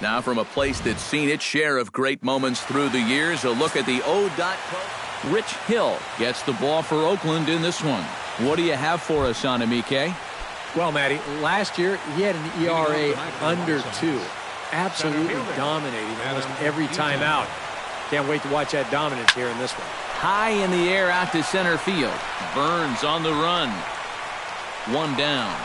Now from a place that's seen its share of great moments through the years, a look at the O.Co. Rich Hill gets the ball for Oakland in this one. What do you have for us on him, EK? Well, Matty, last year he had an ERA under 2. Absolutely dominating almost every time out. Can't wait to watch that dominance here in this one. High in the air out to center field. Burns on the run. One down.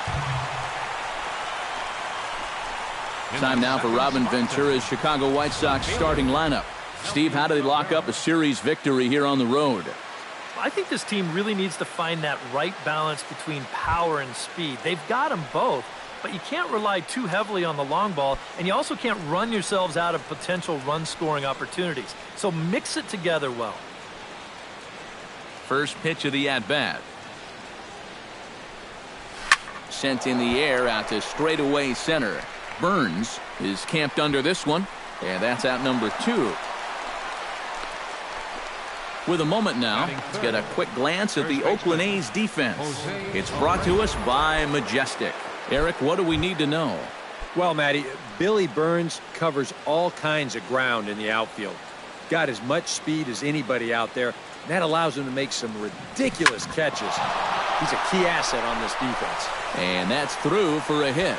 Time now for Robin Ventura's Chicago White Sox starting lineup. Steve, how do they lock up a series victory here on the road? I think this team really needs to find that right balance between power and speed. They've got them both, but you can't rely too heavily on the long ball, and you also can't run yourselves out of potential run-scoring opportunities. So mix it together well. First pitch of the at-bat. Sent in the air out to straightaway center. Burns is camped under this one, and that's out number 2. With a moment now, let's get a quick glance at the Oakland A's defense. It's brought to us by Majestic. Eric, what do we need to know? Well, Matty, Billy Burns covers all kinds of ground in the outfield. Got as much speed as anybody out there, and that allows him to make some ridiculous catches. He's a key asset on this defense. And that's through for a hit.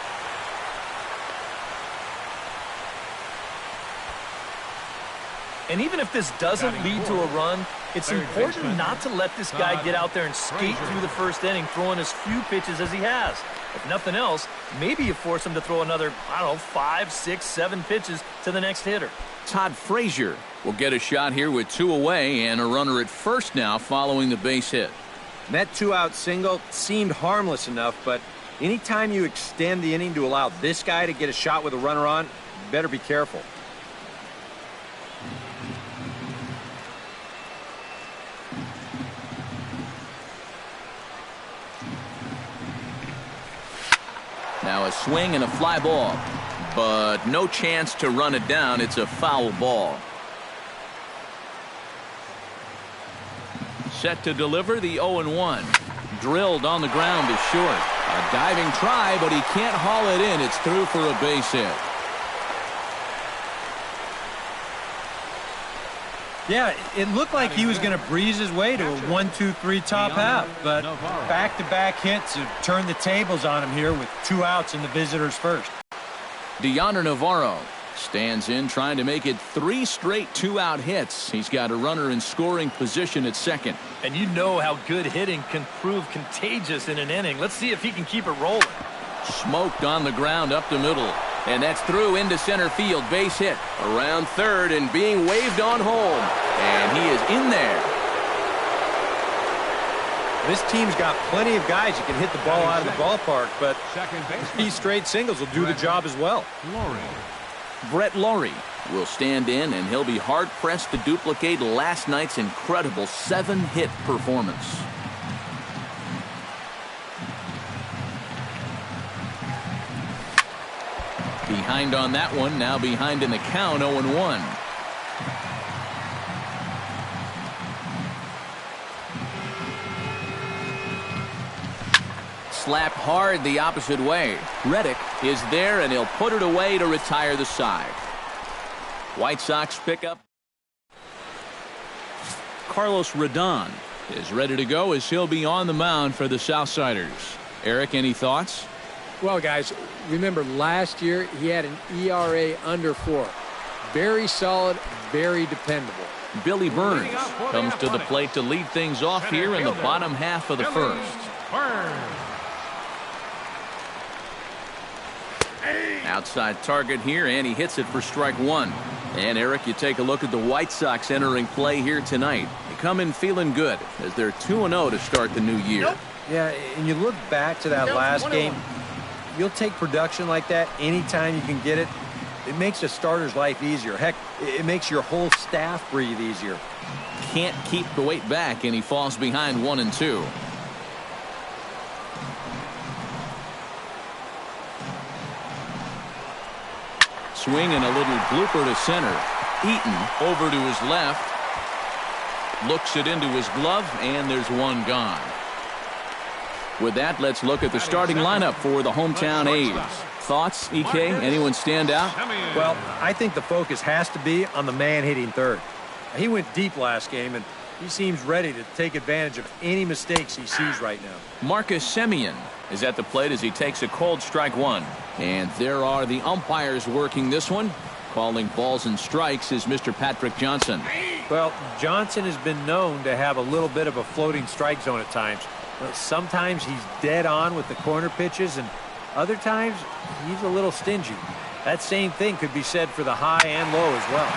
And even if this doesn't lead to a run, it's important not to let this guy get out there and skate through the first inning, throwing as few pitches as he has. If nothing else, maybe you force him to throw another, 5, 6, 7 pitches to the next hitter. Todd Frazier will get a shot here with 2 away and a runner at first now following the base hit. And that 2-out single seemed harmless enough, but anytime you extend the inning to allow this guy to get a shot with a runner on, you better be careful. Now a swing and a fly ball, but no chance to run it down. It's a foul ball. Set to deliver the 0-1. Drilled on the ground is short. A diving try, but he can't haul it in. It's through for a base hit. Yeah, it looked like he was going to breeze his way to a 1-2-3 top half, but back-to-back hits have turned the tables on him here with 2 outs in the visitors' first. Deonder Navarro stands in, trying to make it 3 straight 2-out hits. He's got a runner in scoring position at second. And you know how good hitting can prove contagious in an inning. Let's see if he can keep it rolling. Smoked on the ground up the middle. And that's through into center field. Base hit around third and being waved on home. And he is in there. This team's got plenty of guys who can hit the ball out of the ballpark, but 3 straight singles will do the job as well. Brett Laurie will stand in, and he'll be hard-pressed to duplicate last night's incredible 7-hit performance. Behind on that one, now behind in the count, 0-1. Slapped hard the opposite way. Reddick is there, and he'll put it away to retire the side. White Sox pick up. Carlos Rodon is ready to go as he'll be on the mound for the Southsiders. Eric, any thoughts? Well, guys, remember last year he had an ERA under 4. Very solid, very dependable. Billy Burns comes to the plate to lead things off here in the bottom half of the first. Outside target here, and he hits it for strike 1. And Eric, you take a look at the White Sox entering play here tonight. They come in feeling good as they're 2-0 to start the new year. Yeah, and you look back to that last game, you'll take production like that anytime you can get it. It makes a starter's life easier. Heck, it makes your whole staff breathe easier. Can't keep the weight back, and he falls behind 1-2. Swing and a little blooper to center. Eaton over to his left. Looks it into his glove, and there's one gone. With that, let's look at the starting lineup for the hometown A's. thoughts, EK? Anyone stand out? Well, I think the focus has to be on the man hitting third. He went deep last game, and he seems ready to take advantage of any mistakes he sees right now. Marcus Semien is at the plate as he takes a cold strike one. And there are the umpires working this one. Calling balls and strikes is Mr. Patrick Johnson. Well, Johnson has been known to have a little bit of a floating strike zone at times. Sometimes he's dead on with the corner pitches, and other times he's a little stingy. That same thing could be said for the high and low as well.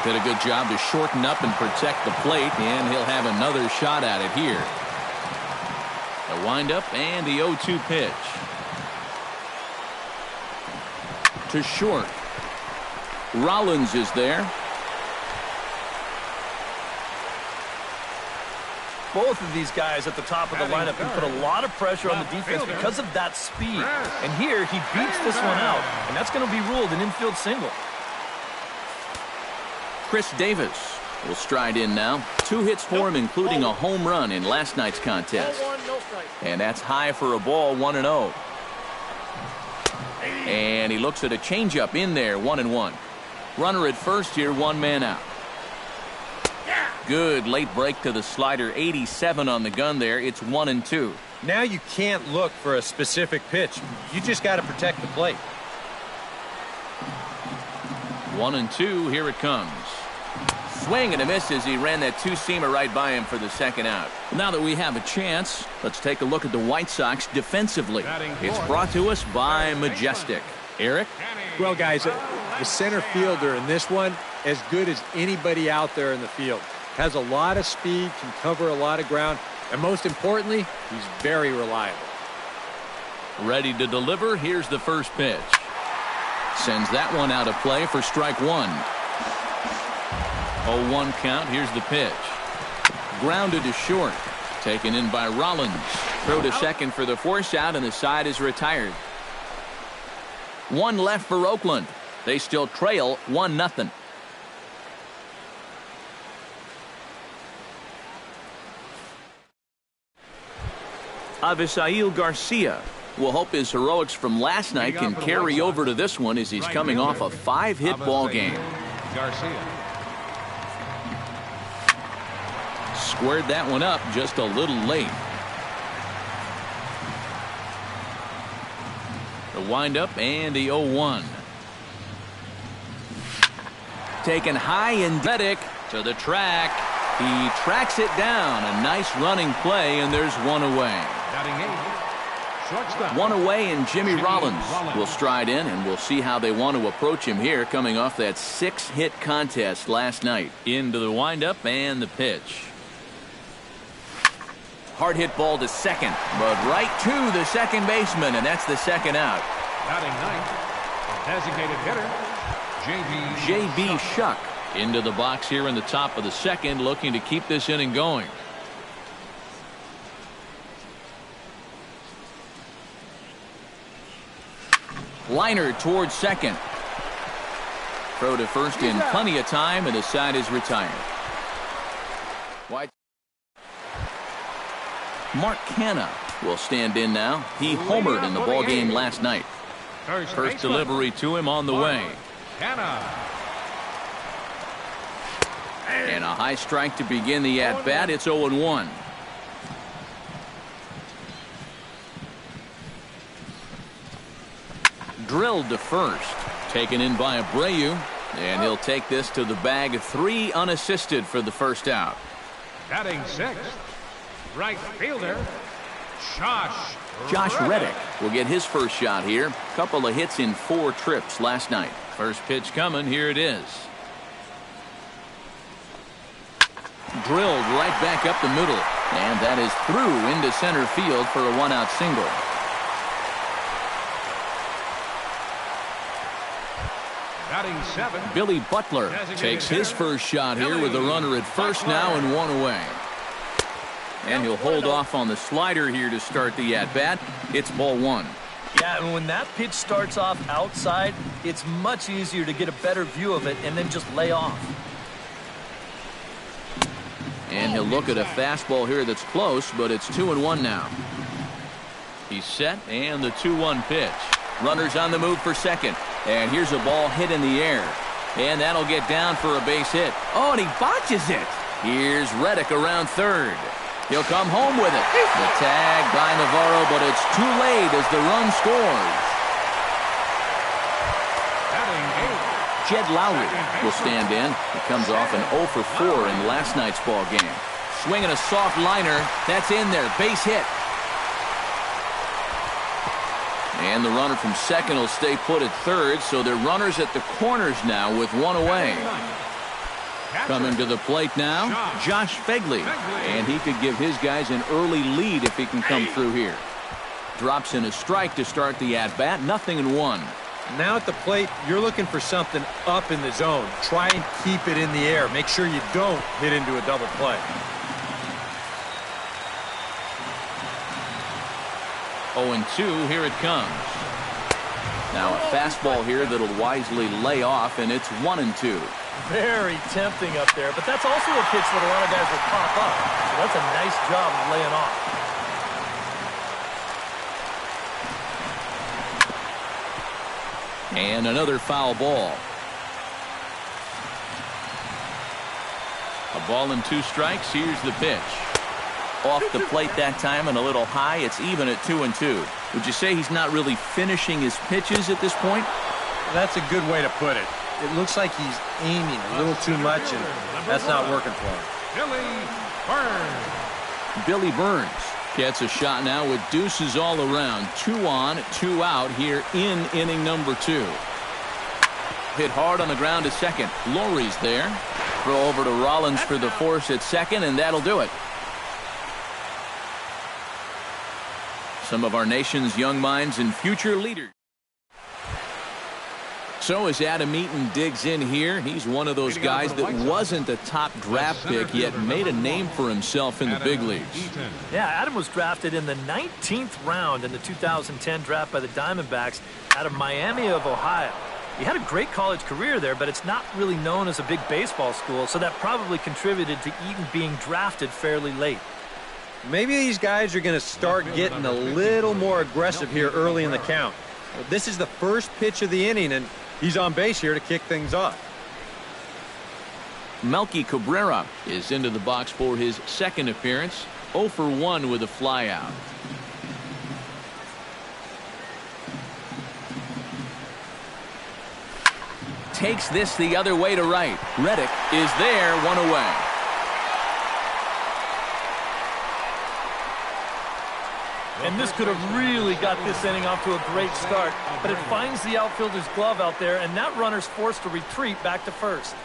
Did a good job to shorten up and protect the plate, and he'll have another shot at it here. The windup and the 0-2 pitch. To short. Rollins is there. Both of these guys at the top of the lineup can put a lot of pressure on the defense because of that speed. And here, he beats this one out, and that's going to be ruled an infield single. Chris Davis will stride in now. 2 hits for him, including a home run in last night's contest. And that's high for a ball, 1-0. And he looks at a changeup in there, 1-1. Runner at first here, 1 man out. Good late break to the slider, 87 on the gun there. It's 1-2. Now you can't look for a specific pitch. You just got to protect the plate. 1-2, here it comes. Swing and a miss as he ran that 2-seamer right by him for the second out. Now that we have a chance, let's take a look at the White Sox defensively. It's brought to us by Majestic. Eric? Well, guys, the center fielder in this one, as good as anybody out there in the field. Has a lot of speed, can cover a lot of ground, and most importantly, he's very reliable. Ready to deliver. Here's the first pitch. Sends that one out of play for strike one. 0-1 count. Here's the pitch. Grounded to short. Taken in by Rollins. Throw to second for the force out, and the side is retired. 1 left for Oakland. They still trail 1-0. Avisail Garcia will hope his heroics from last night can carry over to this one as he's coming off a 5-hit ball game. Garcia. Squared that one up just a little late. The windup and the 0-1. Taken high and Reddick to the track. He tracks it down. A nice running play, and there's one away. One away, and Jimmy Rollins will stride in, and we'll see how they want to approach him here coming off that 6-hit contest last night. Into the windup and the pitch. Hard hit ball to second, but right to the second baseman, and that's the second out. Batting ninth, designated hitter, J.B. Shuck into the box here in the top of the second, looking to keep this inning going. Liner towards second. Throw to first in plenty of time, and the side is retired. White. Mark Canha will stand in now. He homered in the ball game last night. First delivery to him on the way. And a high strike to begin the at-bat. It's 0-1. Drilled to first. Taken in by Abreu. And he'll take this to the bag. 3 unassisted for the first out. Batting sixth, right fielder, Josh Reddick will get his first shot here. Couple of hits in 4 trips last night. First pitch coming. Here it is. Drilled right back up the middle. And that is through into center field for a 1-out single. batting seventh. Billy Butler takes his first shot here with a runner at first now and 1 away. And he'll hold off on the slider here to start the at-bat. It's ball 1. Yeah, and when that pitch starts off outside, it's much easier to get a better view of it and then just lay off. And he'll look at a fastball here that's close, but it's 2-1 now. He's set, and the 2-1 pitch. Runners on the move for second. And here's a ball hit in the air. And that'll get down for a base hit. Oh, and he botches it. Here's Reddick around third. He'll come home with it. The tag by Navarro, but it's too late as the run scores. Jed Lowry will stand in. He comes off an 0 for 4 in last night's ball game. Swinging a soft liner. That's in there. Base hit. And the runner from second will stay put at third, so they're runners at the corners now with one away. Coming to the plate now, Josh Fegley. And he could give his guys an early lead if he can come through here. Drops in a strike to start the at-bat. 0-1. Now at the plate, you're looking for something up in the zone. Try and keep it in the air. Make sure you don't hit into a double play. 0-2, here it comes. Now a fastball here that'll wisely lay off, and it's 1-2. Very tempting up there, but that's also a pitch that a lot of guys will pop up. So that's a nice job of laying off. And another foul ball. A ball and 2 strikes. Here's the pitch. Off the plate that time and a little high. It's even at 2-2. Would you say he's not really finishing his pitches at this point? That's a good way to put it. It looks like he's aiming a little too much, and that's not working for him. Billy Burns gets a shot now with deuces all around. 2 on, 2 out here in inning number 2. Hit hard on the ground to second. Lowry's there. Throw over to Rollins for the force at second, and that'll do it. Some of our nation's young minds and future leaders. So as Adam Eaton digs in here, he's one of those guys that wasn't a top draft pick, yet made a name for himself in the big leagues. Yeah, Adam was drafted in the 19th round in the 2010 draft by the Diamondbacks out of Miami of Ohio. He had a great college career there, but it's not really known as a big baseball school, so that probably contributed to Eaton being drafted fairly late. Maybe these guys are going to start getting a little more aggressive here early in the count. This is the first pitch of the inning, and he's on base here to kick things off. Melky Cabrera is into the box for his second appearance. 0 for 1 with a flyout. Takes this the other way to right. Reddick is there, 1 away. And this could have really got this inning off to a great start, but it finds the outfielder's glove out there, and that runner's forced to retreat back to first.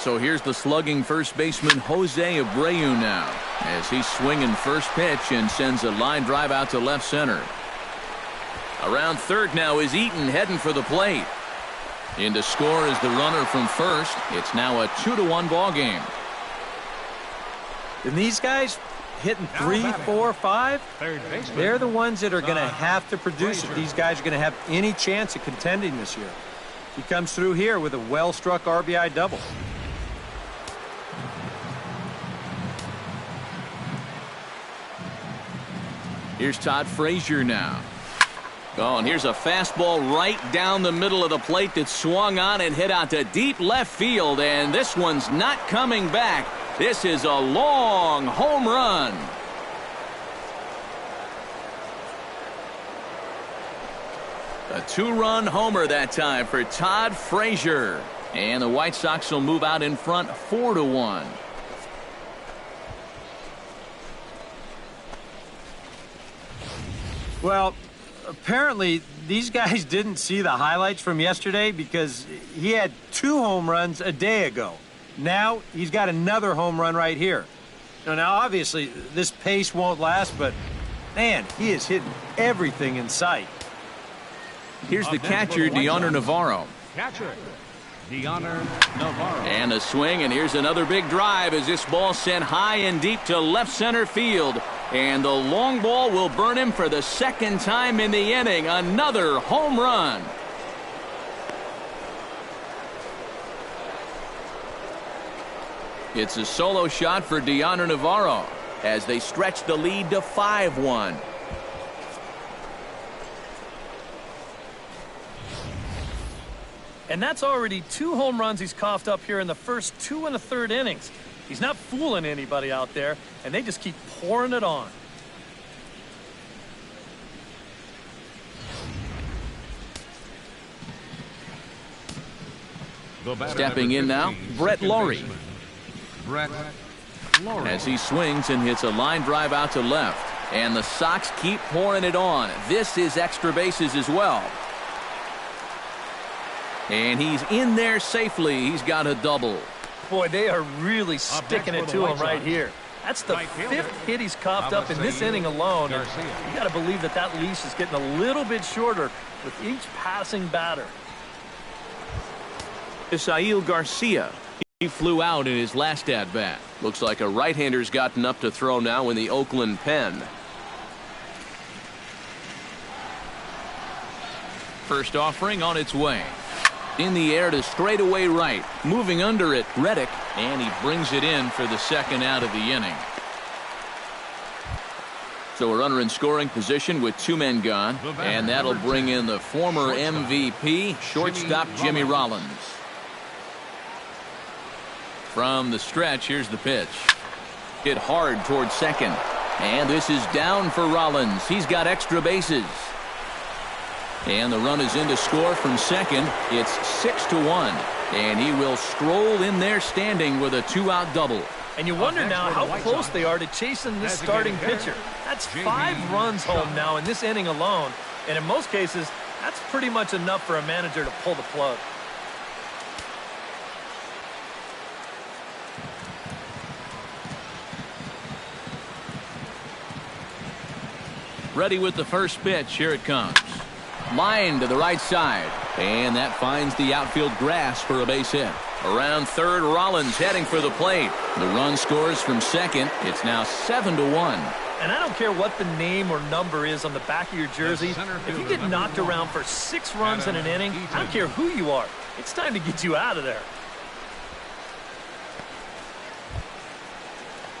So here's the slugging first baseman Jose Abreu now, as he's swinging first pitch and sends a line drive out to left center. Around third now is Eaton heading for the plate. In to score is the runner from first. It's now a 2-1 ball game. And these guys hitting 3, 4, 5, they're the ones that are going to have to produce if these guys are going to have any chance of contending this year. He comes through here with a well-struck RBI double. Here's Todd Frazier now. Oh, and here's a fastball right down the middle of the plate that swung on and hit out to deep left field, and this one's not coming back. This is a long home run. A 2-run homer that time for Todd Frazier. And the White Sox will move out in front 4-1. Well, apparently these guys didn't see the highlights from yesterday because he had 2 home runs a day ago. Now he's got another home run right here. Now obviously this pace won't last, but man, he is hitting everything in sight. Here's the catcher, Deoner Navarro. Catcher, Deoner Navarro. And a swing, and here's another big drive as this ball sent high and deep to left center field. And the long ball will burn him for the second time in the inning. Another home run. It's a solo shot for Deoner Navarro as they stretch the lead to 5-1. And that's already 2 home runs he's coughed up here in the first 2 1/3 innings. He's not fooling anybody out there, and they just keep pouring it on. Stepping in now, Brett Laurie. Brett Laurie. As he swings and hits a line drive out to left. And the Sox keep pouring it on. This is extra bases as well. And he's in there safely. He's got a double. Boy, they are really sticking it to him right here. That's the 5th hit he's coughed up in this inning alone. And you got to believe that that leash is getting a little bit shorter with each passing batter. Isael Garcia. He flew out in his last at-bat. Looks like a right-hander's gotten up to throw now in the Oakland pen. First offering on its way. In the air to straightaway right. Moving under it, Reddick. And he brings it in for the second out of the inning. So a runner in scoring position with 2 men gone. And that'll bring in the former MVP, shortstop Jimmy Rollins. From the stretch, here's the pitch. Hit hard towards second. And this is down for Rollins. He's got extra bases. And the run is in to score from second. It's 6-1. And he will stroll in there standing with a 2-out double. And you wonder now how close they are to chasing this starting pitcher. That's 5 runs home now in this inning alone. And in most cases, that's pretty much enough for a manager to pull the plug. Ready with the first pitch. Here it comes. Line to the right side. And that finds the outfield grass for a base hit. Around third, Rollins heading for the plate. The run scores from second. It's now 7-1. And I don't care what the name or number is on the back of your jersey. If you get knocked around for 6 runs in an inning, I don't care who you are. It's time to get you out of there.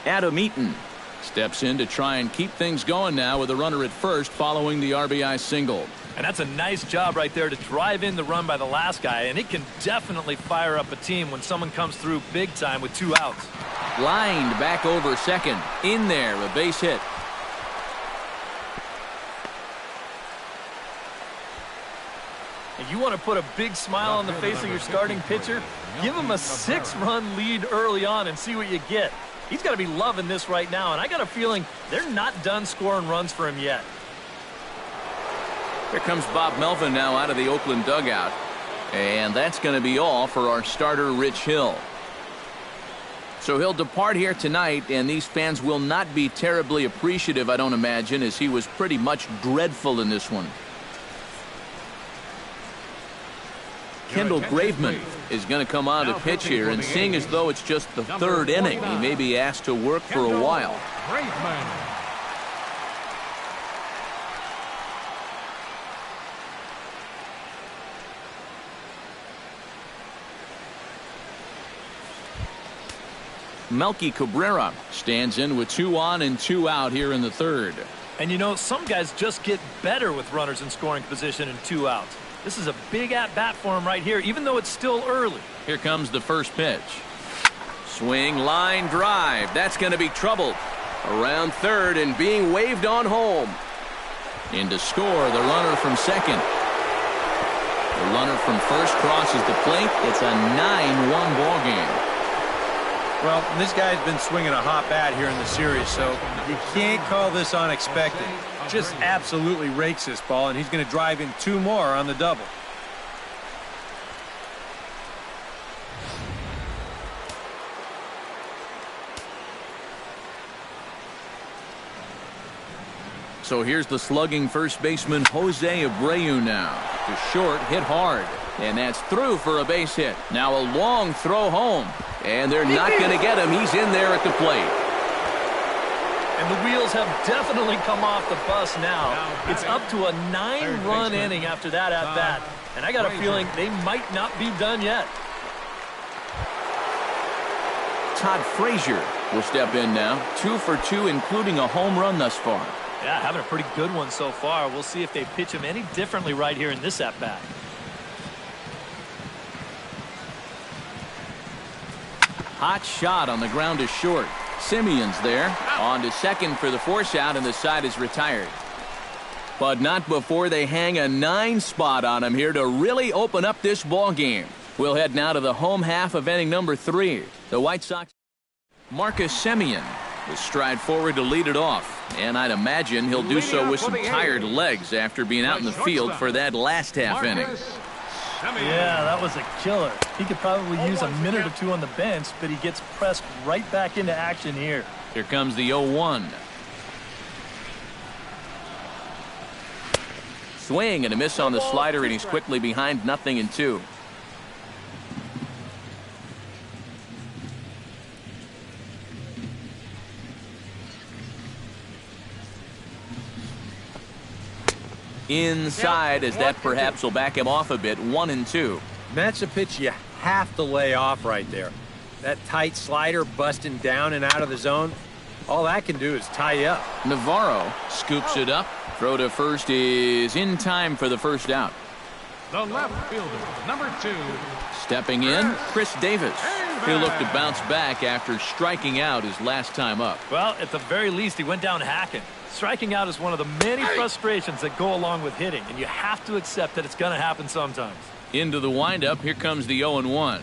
Adam Eaton steps in to try and keep things going now with a runner at first following the RBI single. And that's a nice job right there to drive in the run by the last guy, and it can definitely fire up a team when someone comes through big time with 2 outs. Lined back over second. In there, a base hit. If you want to put a big smile on the face of your starting pitcher, give him a 6-run lead early on and see what you get. He's got to be loving this right now, and I got a feeling they're not done scoring runs for him yet. Here comes Bob Melvin now out of the Oakland dugout. And that's going to be all for our starter, Rich Hill. So he'll depart here tonight, and these fans will not be terribly appreciative, I don't imagine, as he was pretty much dreadful in this one. Kendall Graveman is going to come on to pitch here, and seeing as though it's just the 3rd inning, he may be asked to work for a while. Melky Cabrera stands in with 2 on and 2 out here in the 3rd. And you know, some guys just get better with runners in scoring position and 2 outs. This is a big at-bat for him right here, even though it's still early. Here comes the first pitch. Swing, line, drive. That's going to be troubled. Around third and being waved on home. In to score, the runner from second. The runner from first crosses the plate. It's a 9-1 ball game. Well, this guy's been swinging a hot bat here in the series, so you can't call this unexpected. Just absolutely rakes this ball, and he's going to drive in 2 more on the double. So here's the slugging first baseman Jose Abreu now. To short, hit hard. And that's through for a base hit. Now a long throw home. And they're not going to get him. He's in there at the plate. And the wheels have definitely come off the bus now. It's up to a 9-run inning after that at-bat. And I got a feeling they might not be done yet. Todd Frazier will step in now. 2 for 2, including a home run thus far. Yeah, having a pretty good one so far. We'll see if they pitch him any differently right here in this at-bat. Hot shot on the ground is short. Simeon's there. On to second for the force out, and the side is retired. But not before they hang a 9 spot on him here to really open up this ball game. We'll head now to the home half of inning number 3. The White Sox. Marcus Semien will stride forward to lead it off. And I'd imagine he'll do so with some tired legs after being out in the field for that last half inning. Yeah, that was a killer. He could probably use a minute or 2 on the bench, but he gets pressed right back into action here. Here comes the 0-1. Swing and a miss on the slider, and he's quickly behind 0-2. Inside, as that perhaps will back him off a bit. 1-2. That's a pitch you have to lay off right there. That tight slider busting down and out of the zone, all that can do is tie you up. Navarro scoops it up. Throw to first is in time for the first out. The left fielder, number 2. Stepping in, Chris Davis. He'll look to bounce back after striking out his last time up. Well, at the very least, he went down hacking. Striking out is one of the many frustrations that go along with hitting, and you have to accept that it's going to happen sometimes. Into the windup, here comes the 0-1.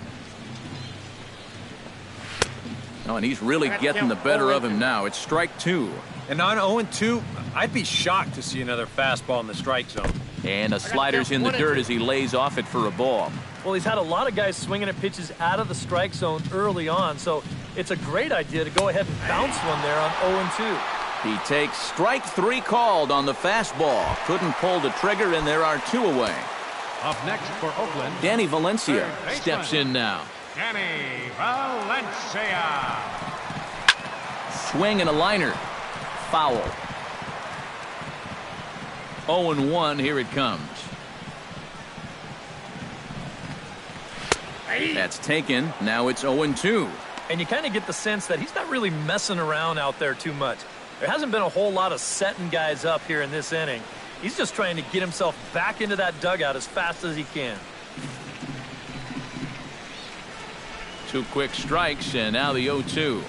Oh, and he's really getting the better of him now. It's strike 2. And on 0-2, I'd be shocked to see another fastball in the strike zone. And a slider's in the dirt as he lays off it for a ball. Well, he's had a lot of guys swinging at pitches out of the strike zone early on, so it's a great idea to go ahead and bounce one there on 0-2. He takes strike 3 called on the fastball. Couldn't pull the trigger, and there are 2 away. Up next for Oakland, Danny Valencia steps in now. Danny Valencia. Swing and a liner. Foul. 0-1, here it comes. That's taken. Now it's 0-2. And you kind of get the sense that he's not really messing around out there too much. There hasn't been a whole lot of setting guys up here in this inning. He's just trying to get himself back into that dugout as fast as he can. 2 quick strikes, and now the 0-2.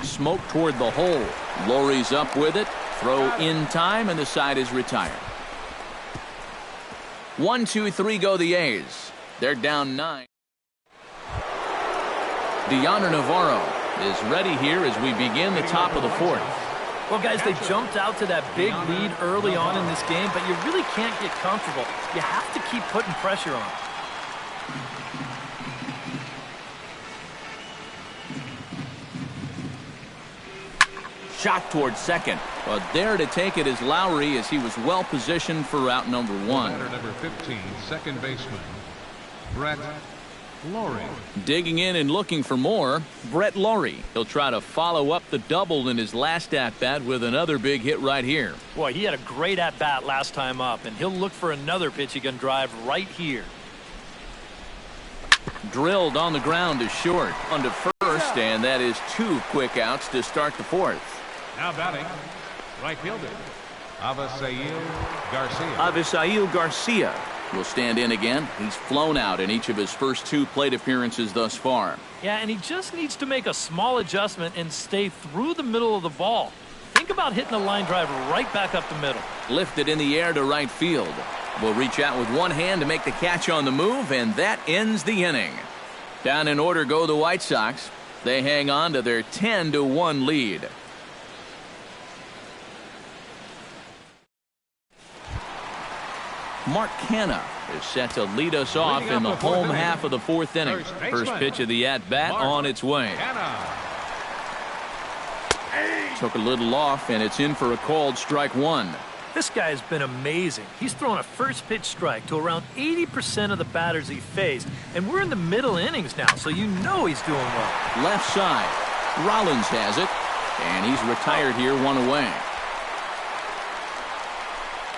Smoke toward the hole. Lowry's up with it. Throw in time, and the side is retired. 1-2-3 go the A's. They're down 9. Deoner Navarro is ready here as we begin the top of the 4th. Well, guys, they jumped out to that big lead early on in this game, but you really can't get comfortable. You have to keep putting pressure on. Shot towards second. But there to take it is Lowry, as he was well positioned for route number 1. Batter number 15, second baseman, Brett Lowry. Digging in and looking for more, Brett Lowry. He'll try to follow up the double in his last at-bat with another big hit right here. Boy, he had a great at-bat last time up, and he'll look for another pitch he can drive right here. Drilled on the ground is short. On to first, and that is 2 quick outs to start the 4th. Now batting, right fielder, Avisail Garcia. Avisail Garcia will stand in again. He's flown out in each of his first 2 plate appearances thus far. Yeah, and he just needs to make a small adjustment and stay through the middle of the ball. Think about hitting a line drive right back up the middle. Lifted in the air to right field. Will reach out with one hand to make the catch on the move, and that ends the inning. Down in order go the White Sox. They hang on to their 10-1 lead. Mark Canha is set to lead us off in the home half of the 4th inning. First pitch of the at-bat on its way. Took a little off, and it's in for a called strike 1. This guy's been amazing. He's thrown a first pitch strike to around 80% of the batters he faced, and we're in the middle innings now, so you know he's doing well. Left side. Rollins has it, and he's retired here, 1 away.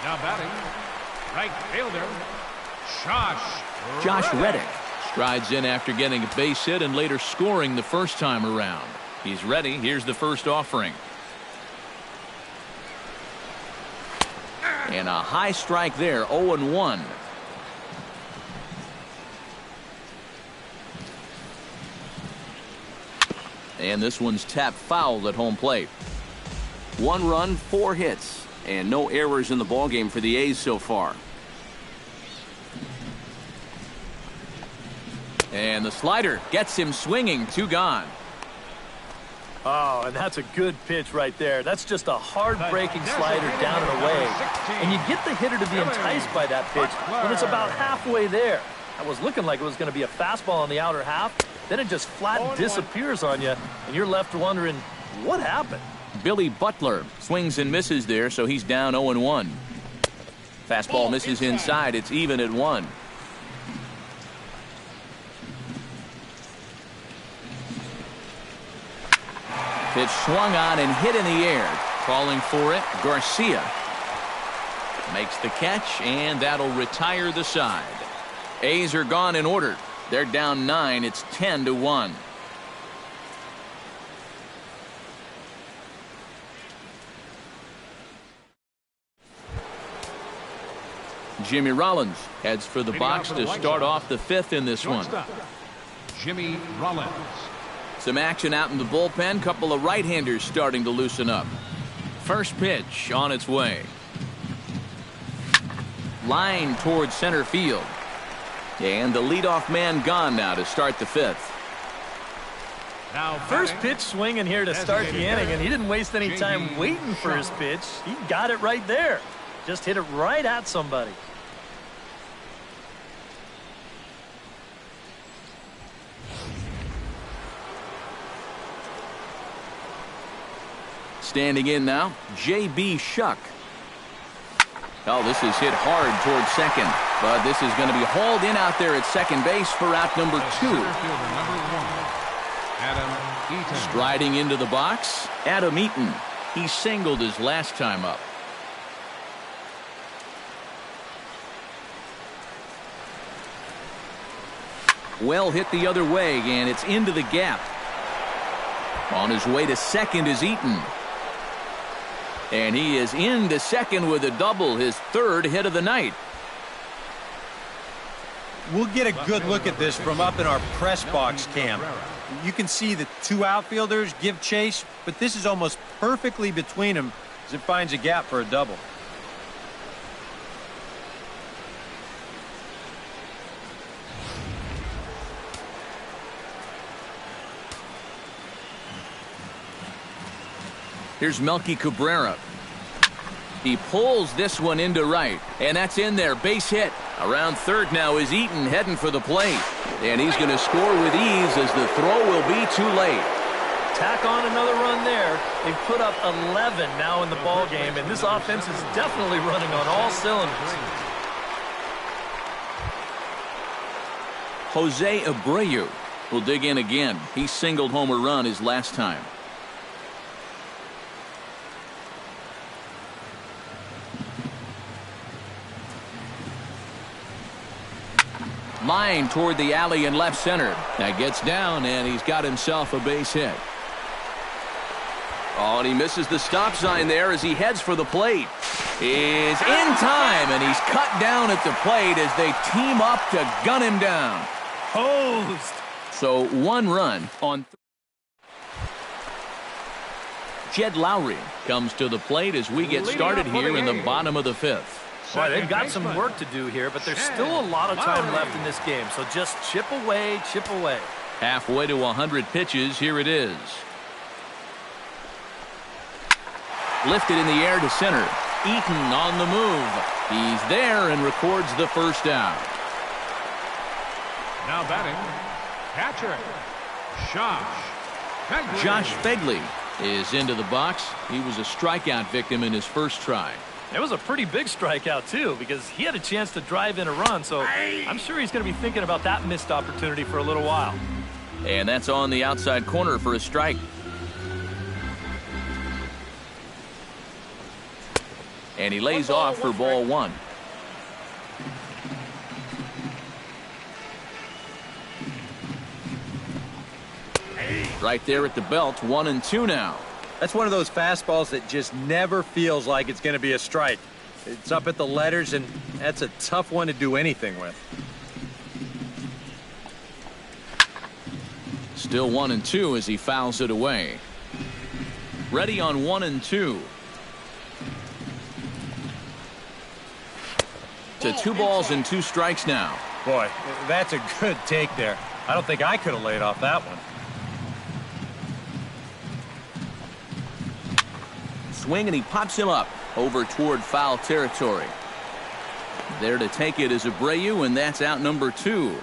Now batting, right fielder, Josh Reddick Strides in after getting a base hit and later scoring the first time around. He's ready. Here's the first offering. And a high strike there, 0-1. And this one's tapped foul at home plate. 1 run, 4 hits, and no errors in the ballgame for the A's so far. And the slider gets him swinging, 2 gone. Oh, and that's a good pitch right there. That's just a hard-breaking slider down and away. And you get the hitter to be enticed by that pitch when it's about halfway there. That was looking like it was going to be a fastball on the outer half. Then it just flat disappears on you, and you're left wondering, what happened? Billy Butler swings and misses there, so he's down 0-1. Fastball misses inside. It's even at 1. Pitch swung on and hit in the air. Calling for it, Garcia. Makes the catch, and that'll retire the side. A's are gone in order. They're down 9. It's 10-1. Jimmy Rollins heads for the box to start off the 5th in this one. Jimmy Rollins. Some action out in the bullpen. Couple of right-handers starting to loosen up. First pitch on its way. Line towards center field. And the leadoff man gone now to start the 5th. Now, first pitch swinging here to start the inning, and he didn't waste any time waiting for his pitch. He got it right there. Just hit it right at somebody. Standing in now, J.B. Shuck. Oh, this is hit hard towards second, but this is going to be hauled in out there at second base for out number 2. Adam Eaton. Striding into the box, Adam Eaton. He singled his last time up. Well hit the other way, and it's into the gap. On his way to second is Eaton. And he is into second with a double, his 3rd hit of the night. We'll get a good look at this from up in our press box cam. You can see the 2 outfielders give chase, but this is almost perfectly between them as it finds a gap for a double. Here's Melky Cabrera. He pulls this one into right, and that's in there. Base hit. Around third now is Eaton heading for the plate. And he's going to score with ease as the throw will be too late. Tack on another run there. They've put up 11 now in the ball game, and this offense is definitely running on all cylinders. Jose Abreu will dig in again. He singled home a run his last time. Line toward the alley in left center. That gets down, and he's got himself a base hit. Oh, and he misses the stop sign there as he heads for the plate. Is in time, and he's cut down at the plate as they team up to gun him down. Hosed. So 1 run on. Jed Lowry comes to the plate as we get started here in the bottom of the 5th. Boy, they've got some work to do here, but there's still a lot of time left in this game, so just chip away, chip away. Halfway to 100 pitches, here it is. Lifted in the air to center. Eaton on the move. He's there and records the first out. Now batting, catcher, Josh Begley is into the box. He was a strikeout victim in his first try. It was a pretty big strikeout, too, because he had a chance to drive in a run, so I'm sure he's going to be thinking about that missed opportunity for a little while. And that's on the outside corner for a strike. And he lays off for ball 1. Right there at the belt, 1-2 now. That's one of those fastballs that just never feels like it's going to be a strike. It's up at the letters, and that's a tough one to do anything with. Still 1-2 as he fouls it away. Ready on 1-2. To 2 balls and 2 strikes now. Boy, that's a good take there. I don't think I could have laid off that one. Swing, and he pops him up over toward foul territory. There to take it is Abreu, and that's out number 2.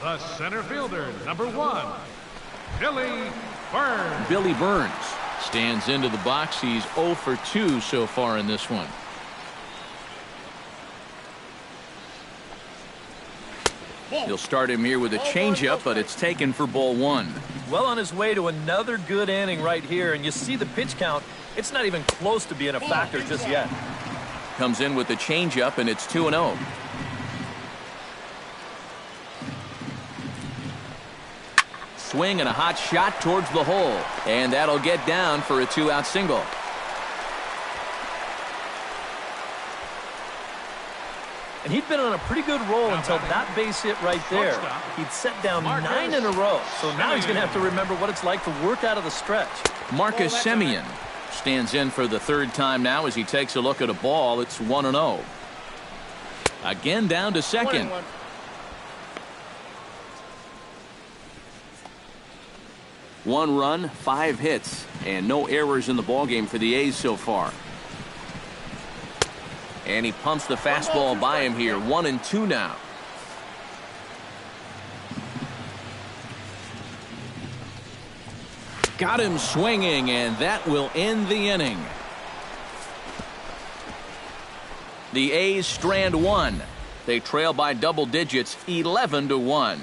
The center fielder, number 1, Billy Burns. Billy Burns stands into the box. He's 0 for 2 so far in this one. He'll start him here with a changeup, but it's taken for ball 1. Well on his way to another good inning right here, and you see the pitch count. It's not even close to being a factor just yet. Comes in with the changeup, and it's 2-0. Swing and a hot shot towards the hole, and that'll get down for a 2-out single. And he'd been on a pretty good roll until that base hit right there. He'd set down 9 in a row, so now he's going to have to remember what it's like to work out of the stretch. Marcus Semien stands in for the 3rd time now as he takes a look at a ball. It's 1-0. Again down to second. 1 run, 5 hits, and no errors in the ballgame for the A's so far. And he pumps the fastball by him here. 1-2 now. Got him swinging, and that will end the inning. The A's strand 1. They trail by double digits, 11-1.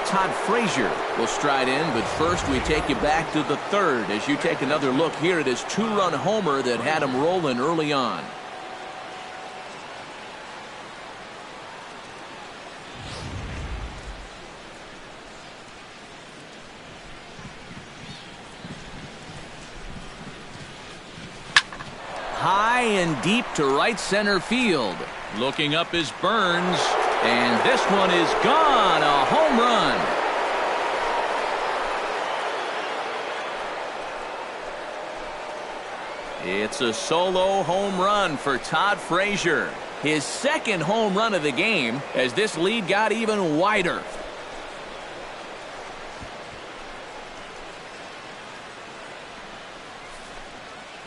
Todd Frazier will stride in, but first we take you back to the 3rd as you take another look here at his 2-run homer that had him rolling early on. High and deep to right center field. Looking up is Burns. And this one is gone, a home run. It's a solo home run for Todd Frazier. His 2nd home run of the game as this lead got even wider.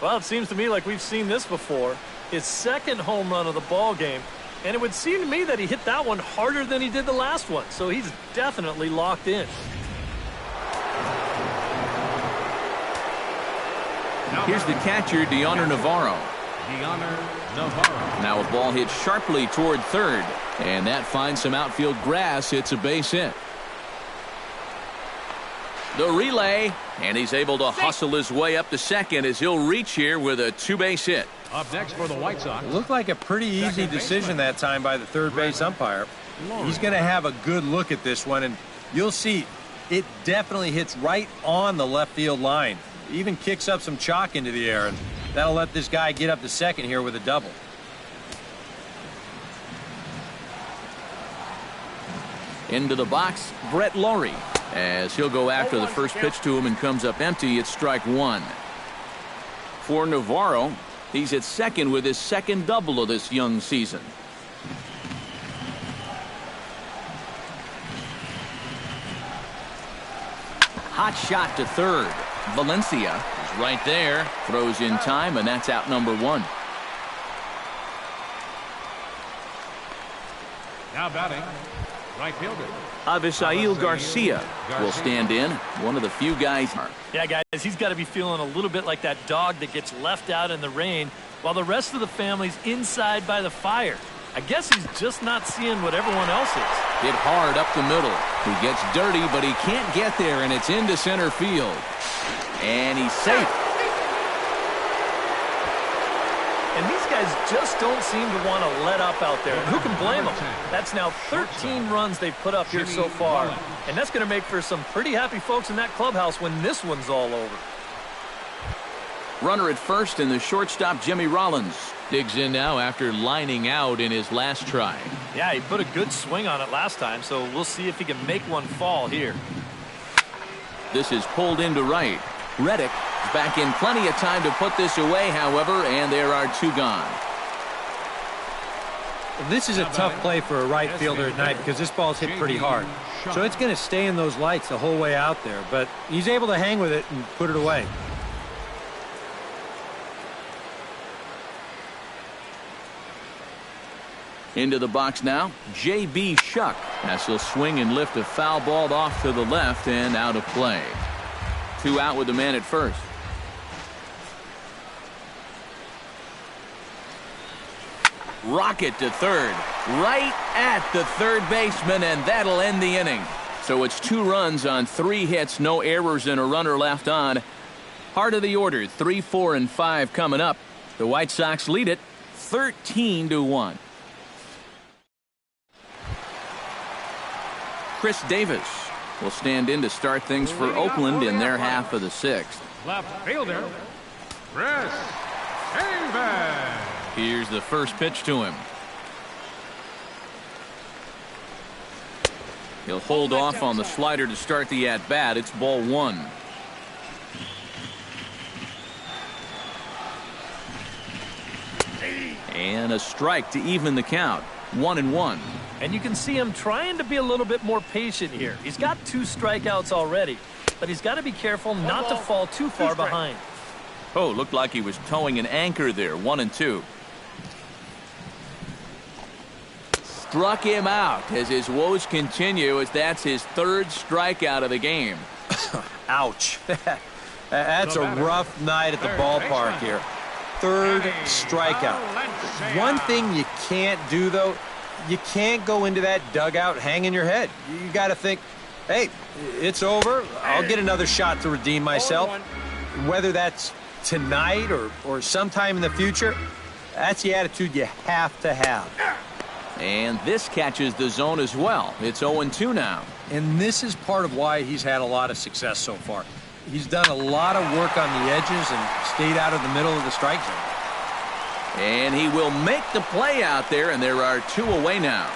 Well, it seems to me like we've seen this before. His 2nd home run of the ball game. And it would seem to me that he hit that one harder than he did the last one. So he's definitely locked in. Here's the catcher, Deoner Navarro. Now a ball hit sharply toward 3rd. And that finds some outfield grass. It's a base hit. The relay. And he's able to hustle his way up to 2nd as he'll reach here with a 2-base hit. Up next for the White Sox. It looked like a pretty easy decision that time by the 3rd base umpire. He's going to have a good look at this one, and you'll see it definitely hits right on the left field line. Even kicks up some chalk into the air, and that'll let this guy get up to 2nd here with a double. Into the box, Brett Laurie, as he'll go after the first pitch to him and comes up empty. It's strike 1. For Navarro, he's at 2nd with his 2nd double of this young season. Hot shot to 3rd. Valencia is right there, throws in time, and that's out number 1. Now batting, right fielder Avisail Garcia will stand in. One of the few guys. Yeah, guys, he's got to be feeling a little bit like that dog that gets left out in the rain while the rest of the family's inside by the fire. I guess he's just not seeing what everyone else is. Hit hard up the middle. He gets dirty, but he can't get there, and it's into center field. And he's safe. And these guys just don't seem to want to let up out there. And who can blame them? That's now 13 runs they've put up here so far. And that's going to make for some pretty happy folks in that clubhouse when this one's all over. Runner at first, and the shortstop, Jimmy Rollins, digs in now after lining out in his last try. Yeah, he put a good swing on it last time, so we'll see if he can make one fall here. This is pulled into right. Reddick is back in plenty of time to put this away, however, and there are two gone. This is a tough play for a right fielder at night because this ball's hit pretty hard. So it's going to stay in those lights the whole way out there, but he's able to hang with it and put it away. Into the box now, J.B. Shuck as he'll swing and lift a foul ball off to the left and out of play. 2 out with the man at first. Rocket to third, right at the third baseman, and that'll end the inning. So it's 2 runs on 3 hits, no errors, and a runner left on. Heart of the order, 3, 4, and 5 coming up. The White Sox lead it 13-1. Chris Davis will stand in to start things for Oakland in their half of the 6th. Left fielder, Chris Davis. Here's the first pitch to him. He'll hold off on the slider to start the at-bat. It's ball 1. And a strike to even the count. 1-1. And you can see him trying to be a little bit more patient here. He's got 2 strikeouts already, but he's got to be careful not to fall too far behind. Oh, looked like he was towing an anchor there. 1-2. Struck him out as his woes continue, as that's his 3rd strikeout of the game. Ouch. That's a rough night at the ballpark here. 3rd strikeout. One thing you can't do, though, you can't go into that dugout hanging your head. You got to think, hey, it's over. I'll get another shot to redeem myself. Whether that's tonight or sometime in the future, that's the attitude you have to have. And this catches the zone as well. It's 0-2 now. And this is part of why he's had a lot of success so far. He's done a lot of work on the edges and stayed out of the middle of the strike zone. And he will make the play out there, and there are 2 away now.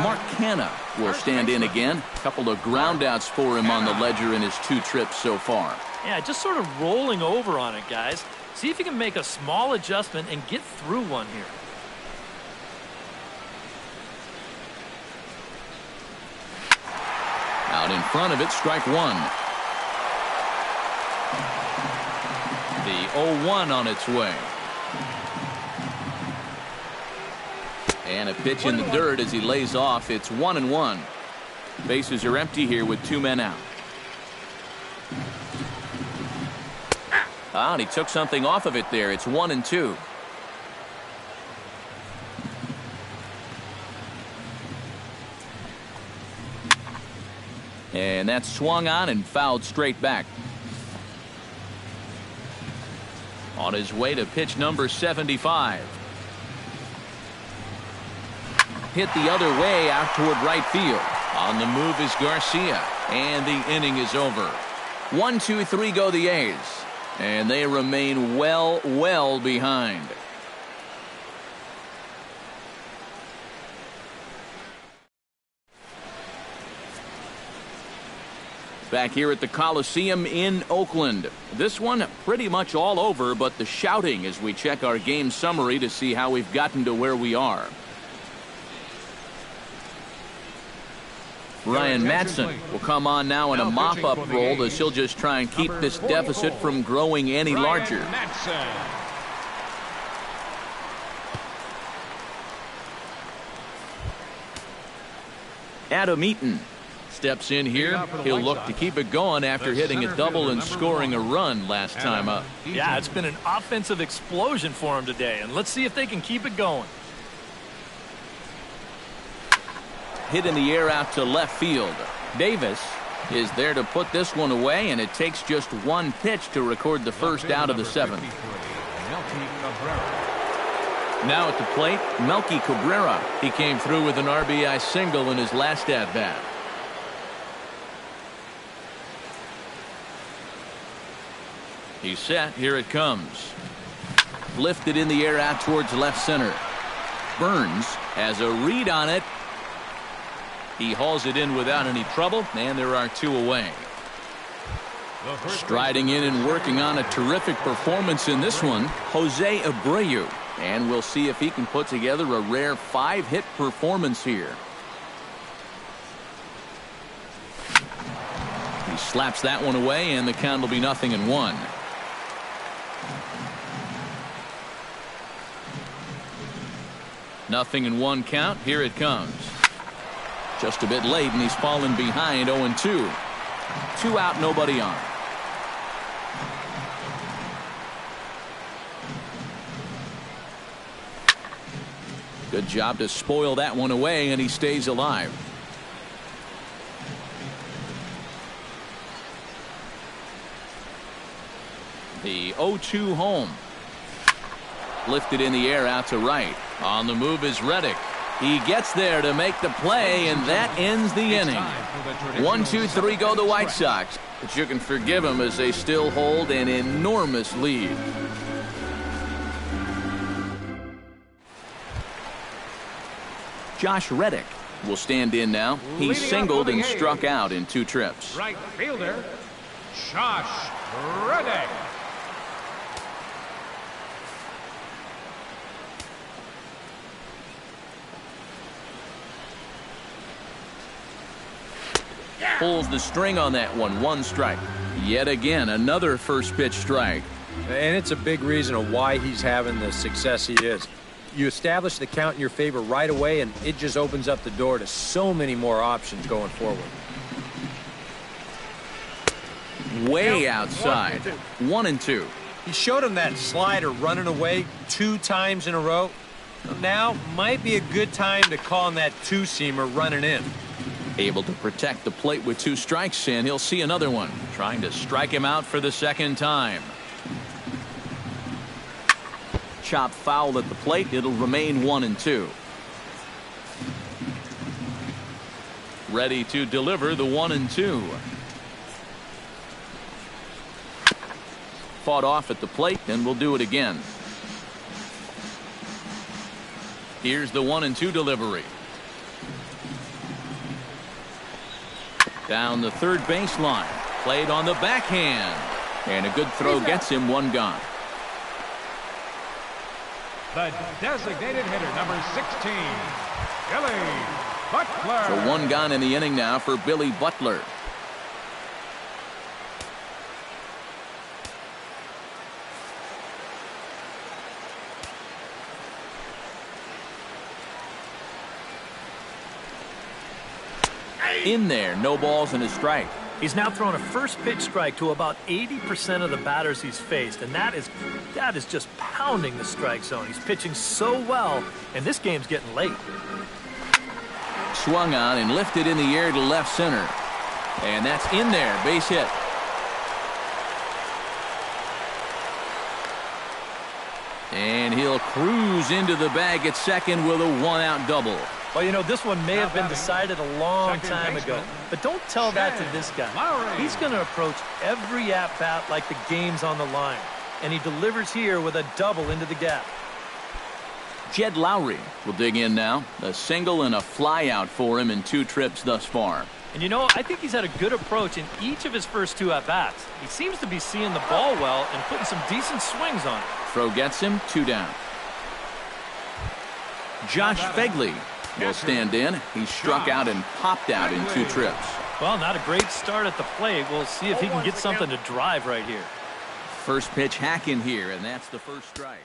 Mark Canha will stand in again. A couple of groundouts for him on the ledger in his 2 trips so far. Yeah, just sort of rolling over on it, guys. See if you can make a small adjustment and get through one here. Out in front of it, strike 1. The 0-1 on its way. And a pitch in the dirt as he lays off. It's 1-1. Bases are empty here with 2 men out. And he took something off of it there. It's 1-2. And that's swung on and fouled straight back. On his way to pitch number 75. Hit the other way out toward right field. On the move is Garcia. And the inning is over. 1, 2, 3 go the A's. And they remain well behind. Back here at the Coliseum in Oakland. This one pretty much all over, but the shouting as we check our game summary to see how we've gotten to where we are. Ryan Madsen will come on now in a mop-up role as he'll just try and keep this deficit from growing any larger. Adam Eaton steps in here. He'll look to keep it going after hitting a double and scoring a run last time up. Yeah, it's been an offensive explosion for him today, and let's see if they can keep it going. Hit in the air out to left field. Davis is there to put this one away, and it takes just 1 pitch to record the first out of the 7th. Now at the plate, Melky Cabrera. He came through with an RBI single in his last at-bat. He's set. Here it comes. Lifted in the air out towards left center. Burns has a read on it. He hauls it in without any trouble, and there are 2 away. Striding in and working on a terrific performance in this one, Jose Abreu. And we'll see if he can put together a rare 5-hit performance here. He slaps that one away, and the count will be 0-1. Nothing in 1 count. Here it comes. Just a bit late, and he's fallen behind 0-2. 2 out, nobody on. Good job to spoil that one away, and he stays alive. The 0-2 home. Lifted in the air out to right. On the move is Reddick. He gets there to make the play, and that ends the inning. 1-2-3 go the White Sox, but you can forgive them as they still hold an enormous lead. Josh Reddick will stand in now. He singled and struck out in 2 trips. Right fielder, Josh Reddick. Pulls the string on that one. 1 strike. Yet again, another first pitch strike. And it's a big reason of why he's having the success he is. You establish the count in your favor right away, and it just opens up the door to so many more options going forward. Way outside. 1-2. He showed him that slider running away 2 times in a row. Now might be a good time to call him that 2-seamer running in. Able to protect the plate with 2 strikes, and he'll see another one. Trying to strike him out for the 2nd time. Chop foul at the plate. It'll remain 1-2. Ready to deliver the 1-2. Fought off at the plate, and we'll do it again. Here's the 1-2 delivery. Down the third baseline. Played on the backhand. And a good throw gets him 1 gone. The designated hitter, number 16, Billy Butler. So 1 gone in the inning now for Billy Butler. In there, no balls and a strike. He's now thrown a first pitch strike to about 80% of the batters he's faced, and that is just pounding the strike zone. He's pitching so well, and this game's getting late. Swung on and lifted in the air to left center. And that's in there, base hit. And he'll cruise into the bag at second with a 1-out double. Well, you know, this one may have been decided a long time ago, but don't tell that to this guy. He's going to approach every at-bat like the game's on the line, and he delivers here with a double into the gap. Jed Lowry will dig in now. A single and a fly out for him in 2 trips thus far. And you know, I think he's had a good approach in each of his first 2 at-bats. He seems to be seeing the ball well and putting some decent swings on it. Throw gets him, 2 down. Josh Fegley will stand in. He struck out and popped out in 2 trips. Well, not a great start at the plate. We'll see if he can get something to drive right here. First pitch hack in here, and that's the first strike.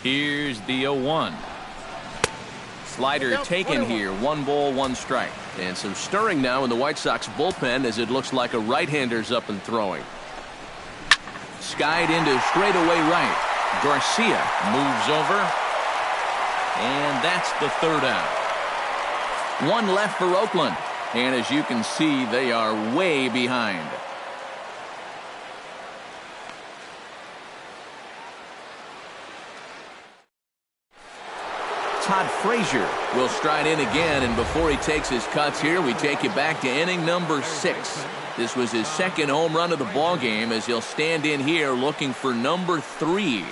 Here's the 0-1. Slider taken here. 1 ball, 1 strike. And some stirring now in the White Sox bullpen as it looks like a right-hander's up and throwing. Skied into straightaway right. Garcia moves over. And that's the third out. One left for Oakland. And as you can see, they are way behind. Todd Frazier will stride in again, and before he takes his cuts here, we take you back to inning number 6. This was his second home run of the ball game as he'll stand in here looking for number 3.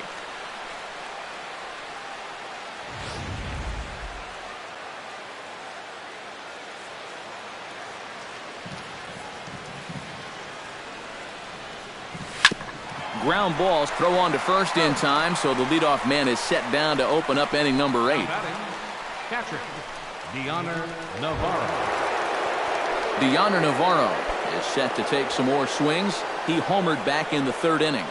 Ground balls, throw on to first in time, so the leadoff man is set down to open up inning number 8. Catcher, Deoner Navarro. Deoner Navarro is set to take some more swings. He homered back in the 3rd inning.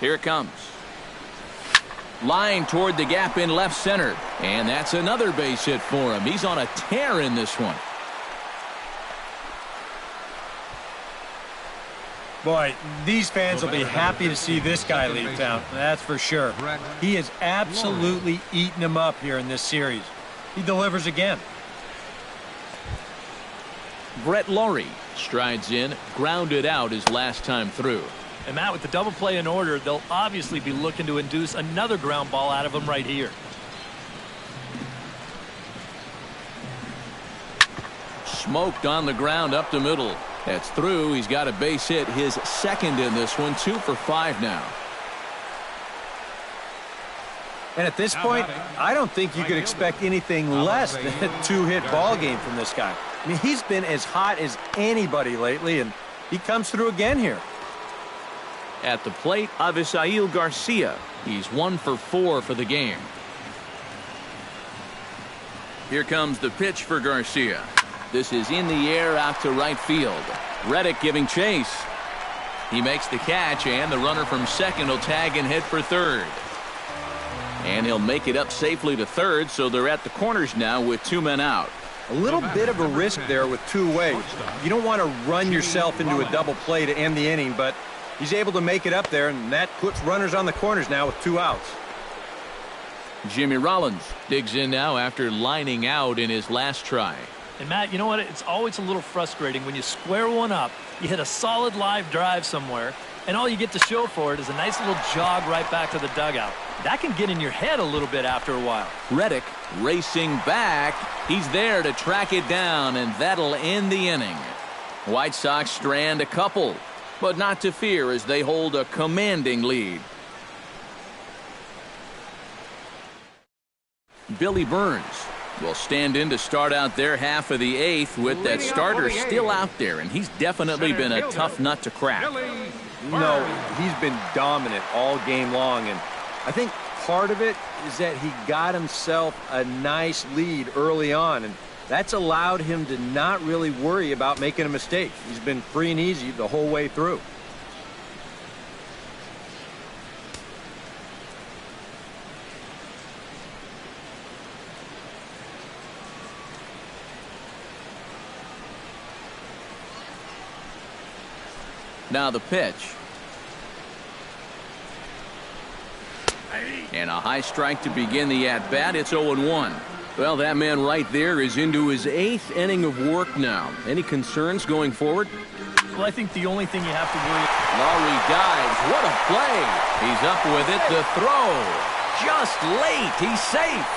Here it comes. Line toward the gap in left center, and that's another base hit for him. He's on a tear in this one. Boy, these fans will be happy to see this guy leave town. That's for sure. He has absolutely eaten him up here in this series. He delivers again. Brett Laurie strides in, grounded out his last time through. And Matt, with the double play in order, they'll obviously be looking to induce another ground ball out of him right here. Smoked on the ground up the middle. That's through. He's got a base hit, his second in this one, 2 for 5 now. And at this point, I don't think you could expect anything less than a 2-hit ball game from this guy. I mean, he's been as hot as anybody lately, and he comes through again here. At the plate, Avisail Garcia. He's 1 for 4 for the game. Here comes the pitch for Garcia. This is in the air out to right field. Reddick giving chase. He makes the catch, and the runner from second will tag and hit for third. And he'll make it up safely to third, so they're at the corners now with 2 men out. A little bit of a risk there with 2 ways. You don't want to run yourself into a double play to end the inning, but he's able to make it up there, and that puts runners on the corners now with 2 outs. Jimmy Rollins digs in now after lining out in his last try. And Matt, you know what? It's always a little frustrating when you square one up, you hit a solid live drive somewhere, and all you get to show for it is a nice little jog right back to the dugout. That can get in your head a little bit after a while. Reddick racing back. He's there to track it down, and that'll end the inning. White Sox strand a couple, but not to fear as they hold a commanding lead. Billy Burns will stand in to start out their half of the 8th with that starter still out there, and he's definitely been a tough nut to crack. No, he's been dominant all game long, and I think part of it is that he got himself a nice lead early on, and that's allowed him to not really worry about making a mistake. He's been free and easy the whole way through. Now the pitch. And a high strike to begin the at-bat. It's 0-1. Well, that man right there is into his 8th inning of work now. Any concerns going forward? Well, I think the only thing you have to worry... Laurie dives. What a play. He's up with it. The throw. Just late. He's safe.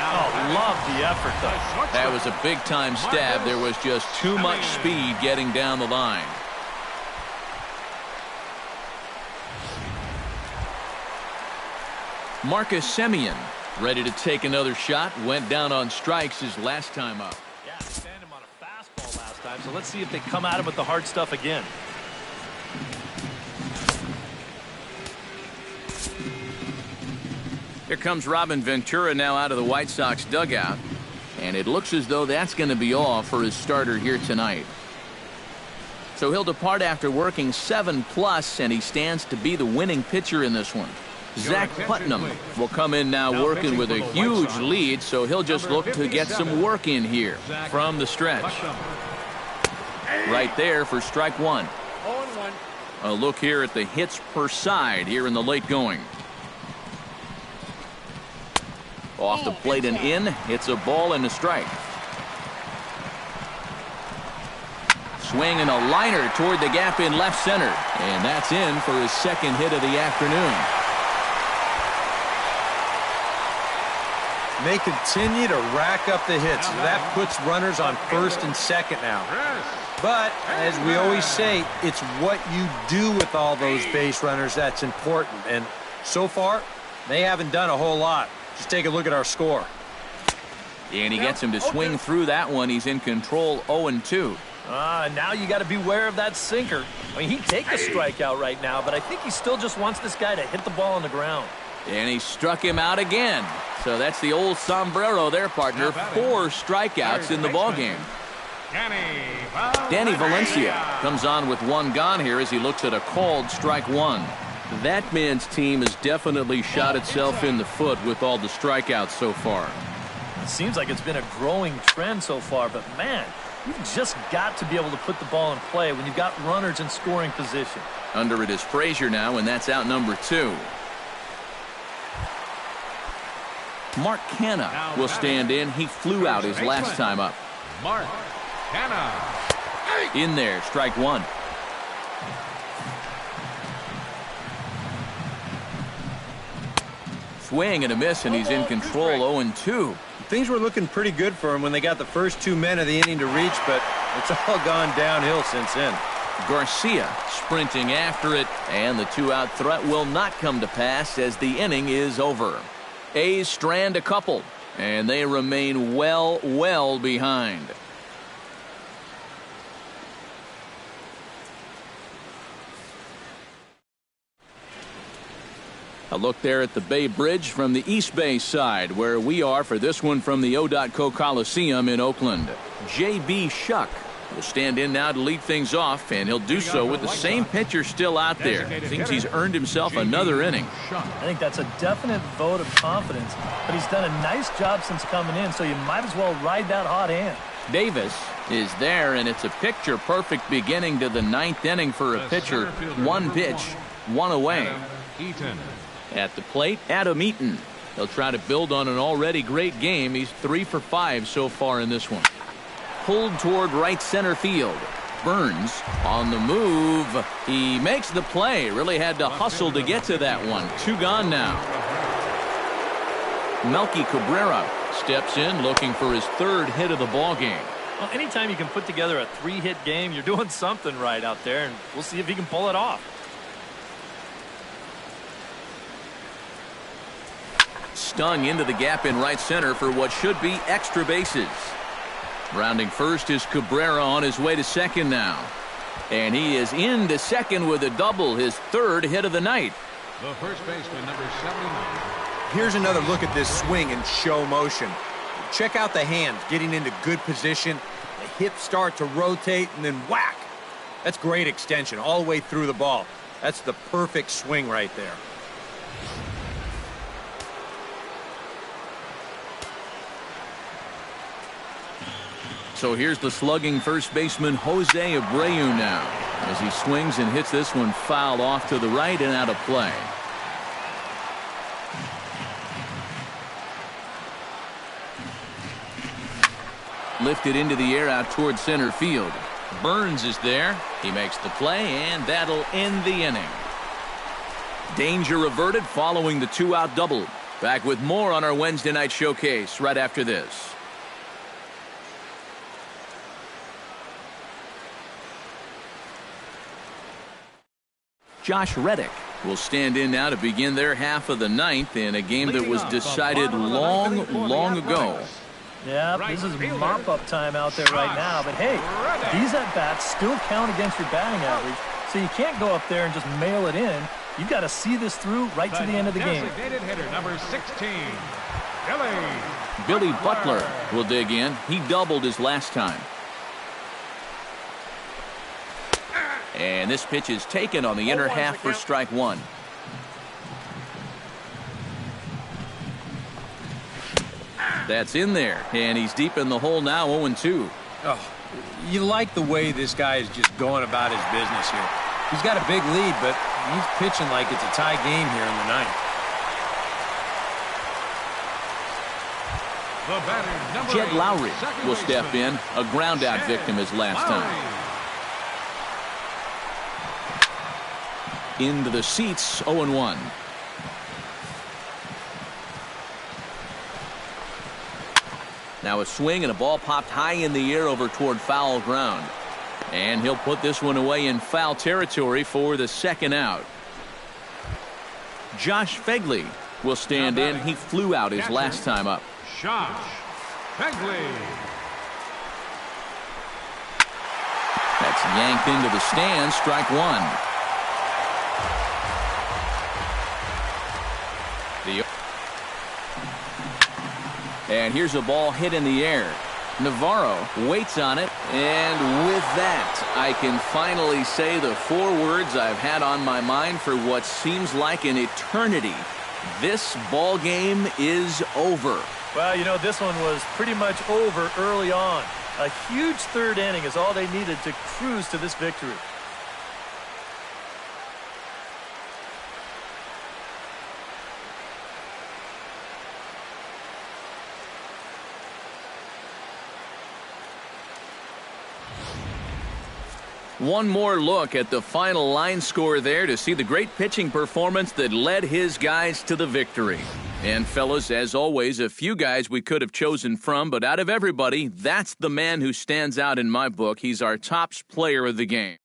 Oh, love the effort, though. That was a big-time stab. There was just too much speed getting down the line. Marcus Semien ready to take another shot. Went down on strikes his last time up. Yeah, they sent him on a fastball last time, so let's see if they come at him with the hard stuff again. Here comes Robin Ventura now out of the White Sox dugout. And it looks as though that's going to be all for his starter here tonight. So he'll depart after working 7+, and he stands to be the winning pitcher in this one. Zach Putnam will come in now working with a huge lead, so he'll just look to get some work in here from the stretch. Right there for strike 1. A look here at the hits per side here in the late going. Off the plate and in. It's a ball and a strike. Swing and a liner toward the gap in left center. And that's in for his second hit of the afternoon. They continue to rack up the hits. That puts runners on first and second now. But, as we always say, it's what you do with all those base runners that's important. And so far, they haven't done a whole lot. Just take a look at our score. And he gets him to swing through that one. He's in control 0-2. Now you got to beware of that sinker. I mean, he'd take a strikeout right now, but I think he still just wants this guy to hit the ball on the ground. And he struck him out again. So that's the old sombrero there, partner. 4 strikeouts in the ballgame. Danny Valencia comes on with 1 gone here as he looks at a called strike 1. That man's team has definitely shot itself in the foot with all the strikeouts so far. It seems like it's been a growing trend so far, but man, you've just got to be able to put the ball in play when you've got runners in scoring position. Under it is Frazier now, and that's out number 2. Mark Canha will stand in. He flew out his last time up. Mark Canha. In there, strike 1. Swing and a miss, and he's in control 0-2. Things were looking pretty good for him when they got the first 2 men of the inning to reach, but it's all gone downhill since then. Garcia sprinting after it, and the 2-out threat will not come to pass as the inning is over. A's strand a couple, and they remain well behind. A look there at the Bay Bridge from the East Bay side, where we are for this one from the O.Co Coliseum in Oakland. J.B. Shuck will stand in now to lead things off, and he'll do so with the same pitcher still out there. Seems he's earned himself another inning. I think that's a definite vote of confidence, but he's done a nice job since coming in, so you might as well ride that hot hand. Davis is there, and it's a picture-perfect beginning to the 9th inning for a pitcher. 1 pitch, 1 away. At the plate, Adam Eaton. He'll try to build on an already great game. He's 3 for 5 so far in this one. Pulled toward right center field. Burns on the move. He makes the play. Really had to hustle to get to that one. 2 gone now. Melky Cabrera steps in looking for his 3rd hit of the ball game. Well, anytime you can put together a 3-hit game, you're doing something right out there, and we'll see if he can pull it off. Stung into the gap in right center for what should be extra bases. Rounding first is Cabrera on his way to second now. And he is into second with a double, his 3rd hit of the night. The first baseman, number 79. Here's another look at this swing in show motion. Check out the hands getting into good position. The hips start to rotate and then whack. That's great extension all the way through the ball. That's the perfect swing right there. So here's the slugging first baseman Jose Abreu now as he swings and hits this one foul off to the right and out of play. Lifted into the air out towards center field. Burns is there. He makes the play, and that'll end the inning. Danger averted following the 2-out double. Back with more on our Wednesday night showcase right after this. Josh Reddick will stand in now to begin their half of the 9th in a game that was decided long ago. Yeah, this is mop-up time out there right now. But, hey, these at-bats still count against your batting average, so you can't go up there and just mail it in. You've got to see this through right to the end of the game. Designated hitter, number 16, Billy Butler will dig in. He doubled his last time. And this pitch is taken on the inner half for strike 1. That's in there, and he's deep in the hole now, 0-2. Oh, you like the way this guy is just going about his business here. He's got a big lead, but he's pitching like it's a tie game here in the 9th. The batting number Jed 8, Lowry second will step baseman, in, a ground-out victim his last time. Into the seats, 0-1. Now a swing and a ball popped high in the air over toward foul ground. And he'll put this one away in foul territory for the second out. Josh Fegley will stand in. He flew out his last time up. Josh Fegley. That's yanked into the stands, strike one. And here's a ball hit in the air. Navarro waits on it, and with that, I can finally say the 4 words I've had on my mind for what seems like an eternity. This ball game is over. Well, you know, this one was pretty much over early on. A huge third inning is all they needed to cruise to this victory. One more look at the final line score there to see the great pitching performance that led his guys to the victory. And fellas, as always, a few guys we could have chosen from, but out of everybody, that's the man who stands out in my book. He's our top player of the game.